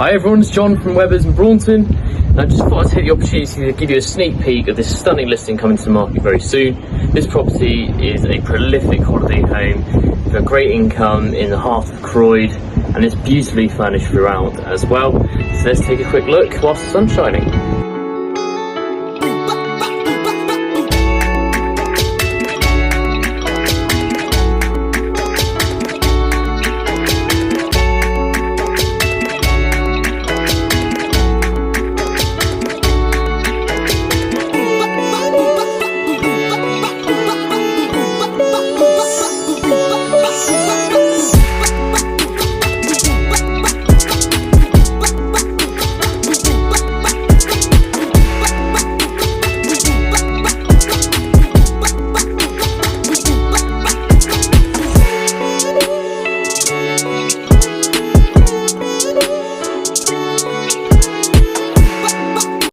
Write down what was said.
Hi everyone, it's John from Webbers and Braunton, and I just thought I'd take the opportunity to give you a sneak peek of this stunning listing coming to the market very soon. This property is a prolific holiday home with a great income in the heart of Croyde, and it's beautifully furnished throughout as well. So let's take a quick look whilst the sun's shining.